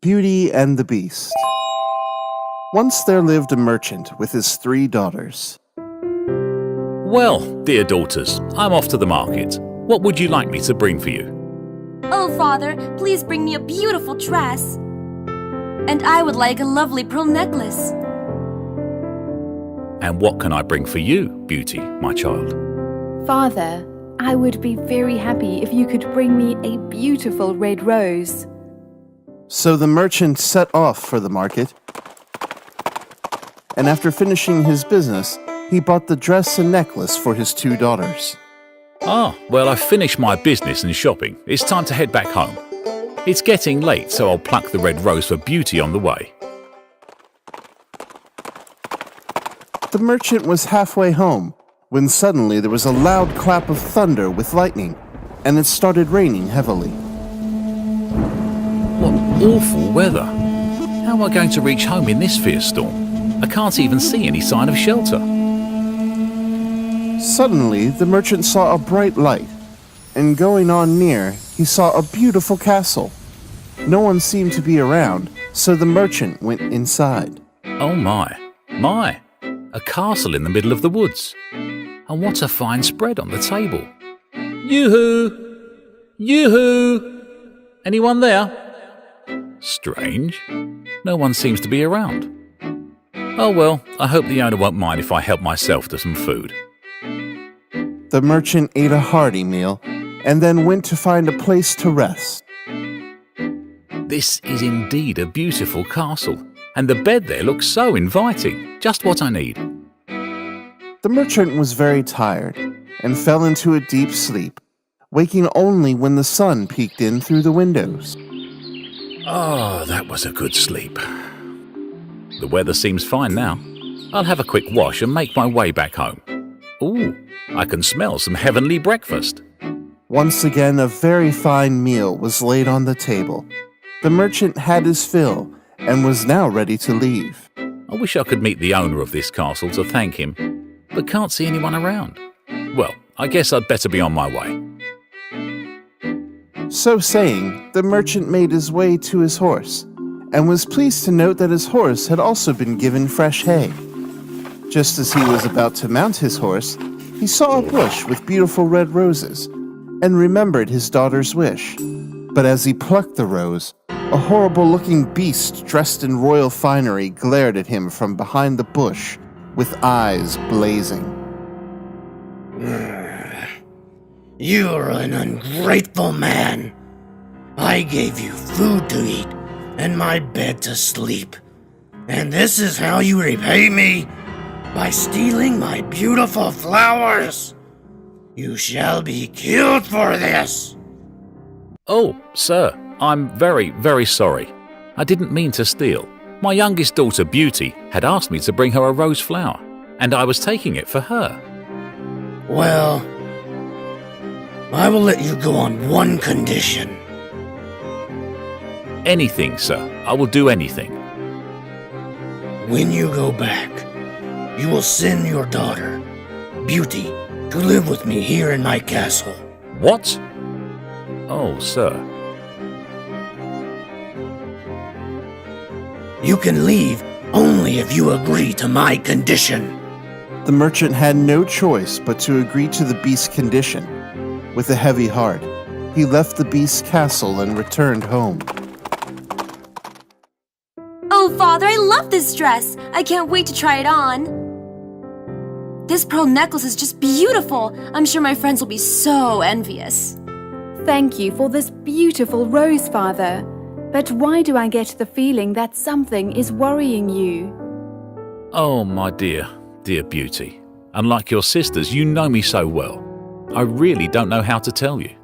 Beauty and the Beast. Once there lived a merchant with his 3 daughters. Well, dear daughters, I'm off to the market. What would you like me to bring for you? Oh, Father, please bring me a beautiful dress. And I would like a lovely pearl necklace. And what can I bring for you, Beauty, my child? Father, I would be very happy if you could bring me a beautiful red rose. So the merchant set off for the market, and after finishing his business, he bought the dress and necklace for his 2 daughters. Ah, well, I've finished my business and shopping. It's time to head back home. It's getting late, so I'll pluck the red rose for Beauty on the way. The merchant was halfway home when suddenly there was a loud clap of thunder with lightning, and it started raining heavily. What awful weather! How am I going to reach home in this fierce storm? I can't even see any sign of shelter. Suddenly, the merchant saw a bright light, and going on near, he saw a beautiful castle. No one seemed to be around, so the merchant went inside. Oh my! A castle in the middle of the woods. And what a fine spread on the table. Yoo-hoo! Yoo-hoo! Anyone there? Strange. No one seems to be around. Oh well, I hope the owner won't mind if I help myself to some food. The merchant ate a hearty meal, and then went to find a place to rest. This is indeed a beautiful castle, and the bed there looks so inviting. Just what I need. The merchant was very tired, and fell into a deep sleep, waking only when the sun peeked in through the windows. Oh, that was a good sleep. The weather seems fine now. I'll have a quick wash and make my way back home. Ooh, I can smell some heavenly breakfast. Once again, a very fine meal was laid on the table. The merchant had his fill, and was now ready to leave. I wish I could meet the owner of this castle to thank him, but can't see anyone around. Well, I guess I'd better be on my way. So saying, the merchant made his way to his horse, and was pleased to note that his horse had also been given fresh hay. Just as he was about to mount his horse, he saw a bush with beautiful red roses, and remembered his daughter's wish. But as he plucked the rose, a horrible-looking beast dressed in royal finery glared at him from behind the bush, with eyes blazing. You're an ungrateful man. I gave you food to eat and my bed to sleep. And this is how you repay me? By stealing my beautiful flowers? You shall be killed for this. Oh, sir, I'm very, very sorry. I didn't mean to steal. My youngest daughter, Beauty, had asked me to bring her a rose flower, and I was taking it for her. Well, I will let you go on one condition. Anything, sir. I will do anything. When you go back, you will send your daughter, Beauty, to live with me here in my castle. What? Oh, sir. You can leave only if you agree to my condition. The merchant had no choice but to agree to the beast's condition. With a heavy heart, he left the beast's castle and returned home. Oh, Father, I love this dress. I can't wait to try it on. This pearl necklace is just beautiful. I'm sure my friends will be so envious. Thank you for this beautiful rose, Father. But why do I get the feeling that something is worrying you? Oh, my dear, dear Beauty. Unlike your sisters, you know me so well. I really don't know how to tell you.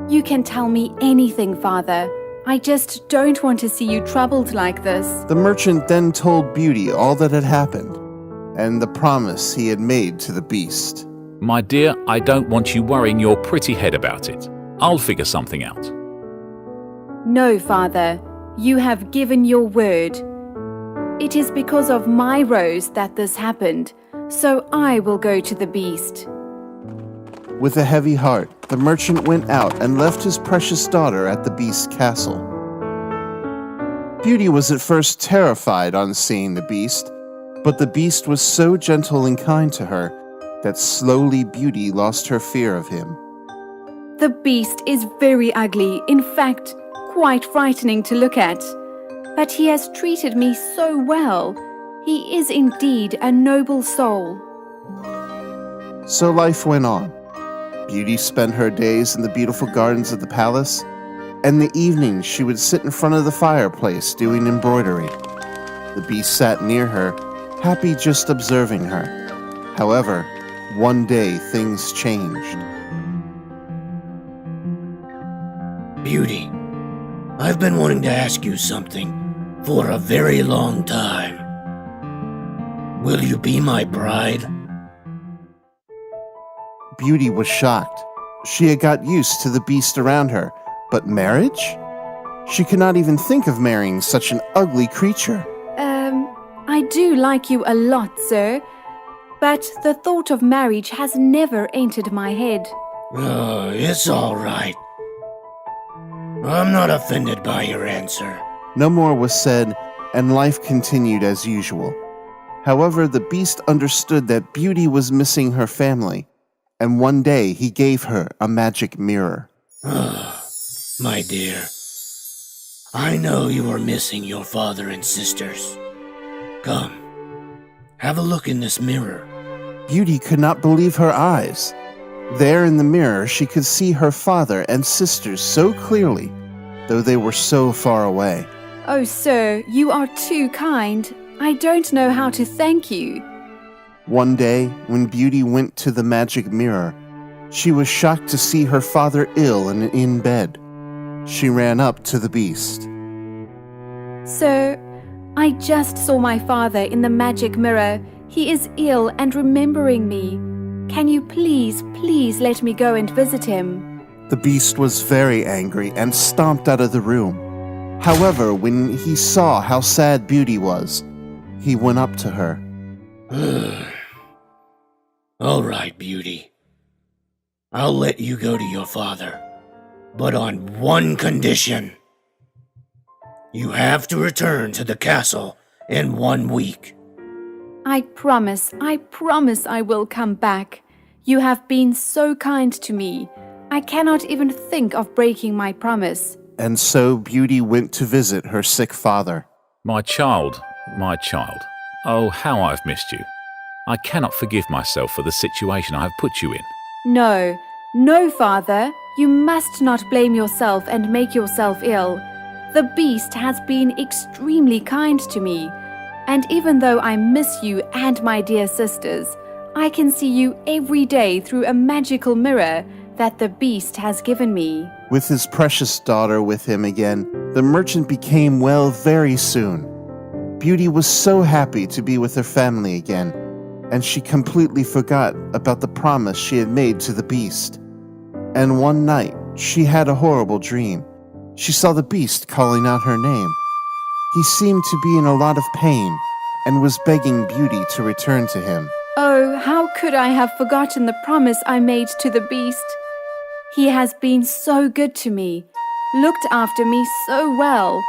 You can tell me anything, Father. I just don't want to see you troubled like this. The merchant then told Beauty all that had happened, and the promise he had made to the beast. My dear, I don't want you worrying your pretty head about it. I'll figure something out. No, Father. You have given your word. It is because of my rose that this happened, so I will go to the beast. With a heavy heart, the merchant went out and left his precious daughter at the beast's castle. Beauty was at first terrified on seeing the beast, but the beast was so gentle and kind to her that slowly Beauty lost her fear of him. The beast is very ugly, in fact, quite frightening to look at. But he has treated me so well. He is indeed a noble soul. So life went on. Beauty spent her days in the beautiful gardens of the palace, and the evenings she would sit in front of the fireplace doing embroidery. The beast sat near her, happy just observing her. However, one day things changed. Beauty, I've been wanting to ask you something for a very long time. Will you be my bride? Beauty was shocked. She had got used to the beast around her, but marriage? She could not even think of marrying such an ugly creature. I do like you a lot, sir, but the thought of marriage has never entered my head. It's all right. I'm not offended by your answer. No more was said, and life continued as usual. However, the beast understood that Beauty was missing her family, and one day he gave her a magic mirror. My dear, I know you are missing your father and sisters. Come, have a look in this mirror. Beauty could not believe her eyes. There in the mirror she could see her father and sisters so clearly, though they were so far away. Oh, sir, you are too kind. I don't know how to thank you. One day, when Beauty went to the magic mirror, she was shocked to see her father ill and in bed. She ran up to the beast. Sir, I just saw my father in the magic mirror. He is ill and remembering me. Can you please let me go and visit him? The beast was very angry and stomped out of the room. However, when he saw how sad Beauty was, he went up to her. All right, Beauty. I'll let you go to your father, but on one condition. You have to return to the castle in 1 week. I promise I will come back. You have been so kind to me. I cannot even think of breaking my promise. And so Beauty went to visit her sick father. My child, oh, how I've missed you. I cannot forgive myself for the situation I have put you in. No, father. You must not blame yourself and make yourself ill. The beast has been extremely kind to me. And even though I miss you and my dear sisters, I can see you every day through a magical mirror that the beast has given me. With his precious daughter with him again, the merchant became well very soon. Beauty was so happy to be with her family again, and she completely forgot about the promise she had made to the beast. And one night, she had a horrible dream. She saw the beast calling out her name. He seemed to be in a lot of pain and was begging Beauty to return to him. Oh, how could I have forgotten the promise I made to the beast? He has been so good to me, looked after me so well.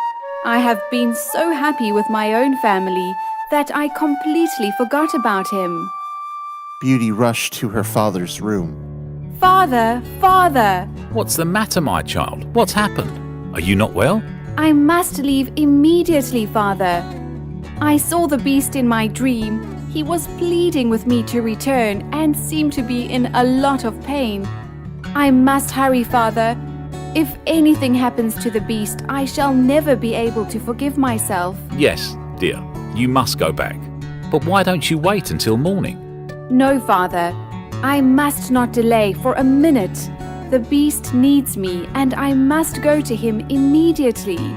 I have been so happy with my own family that I completely forgot about him. Beauty rushed to her father's room. Father! What's the matter, my child? What's happened? Are you not well? I must leave immediately, father. I saw the beast in my dream. He was pleading with me to return and seemed to be in a lot of pain. I must hurry, father. If anything happens to the beast, I shall never be able to forgive myself. Yes, dear, you must go back. But why don't you wait until morning? No, father. I must not delay for a minute. The beast needs me, and I must go to him immediately.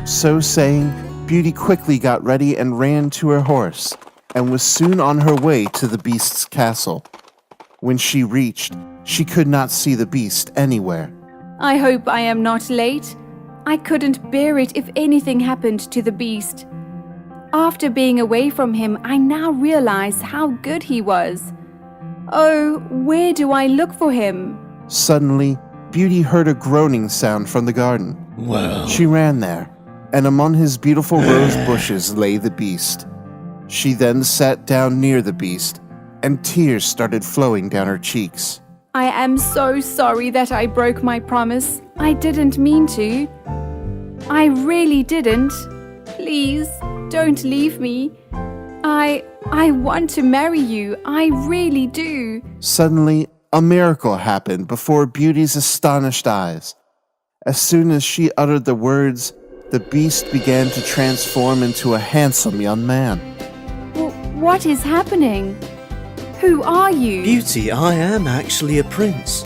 So saying, Beauty quickly got ready and ran to her horse, and was soon on her way to the beast's castle. When she reached, she could not see the beast anywhere. I hope I am not late. I couldn't bear it if anything happened to the beast. After being away from him, I now realize how good he was. Oh, where do I look for him? Suddenly, Beauty heard a groaning sound from the garden. Well, She ran there, and among his beautiful rose bushes lay the beast. She then sat down near the beast, and tears started flowing down her cheeks. I am so sorry that I broke my promise. I didn't mean to. I really didn't. Please, don't leave me. I want to marry you. I really do. Suddenly, a miracle happened before Beauty's astonished eyes. As soon as she uttered the words, the beast began to transform into a handsome young man. What is happening? Who are you? Beauty, I am actually a prince.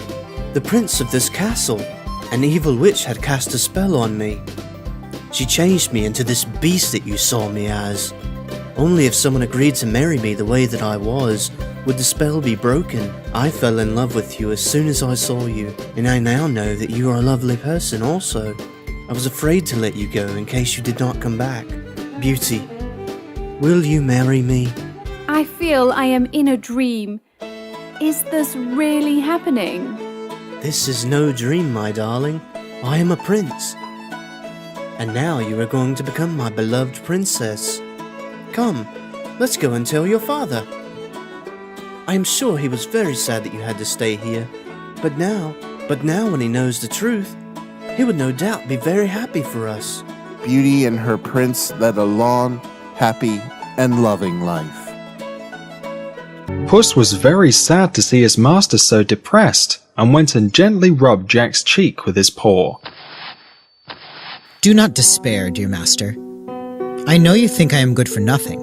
The prince of this castle. An evil witch had cast a spell on me. She changed me into this beast that you saw me as. Only if someone agreed to marry me the way that I was, would the spell be broken. I fell in love with you as soon as I saw you, and I now know that you are a lovely person also. I was afraid to let you go in case you did not come back. Beauty, will you marry me? I feel I am in a dream. Is this really happening? This is no dream, my darling. I am a prince. And now you are going to become my beloved princess. Come, let's go and tell your father. I am sure he was very sad that you had to stay here. But now when he knows the truth, he would no doubt be very happy for us. Beauty and her prince led a long, happy, and loving life. Puss was very sad to see his master so depressed, and went and gently rubbed Jack's cheek with his paw. Do not despair, dear master. I know you think I am good for nothing,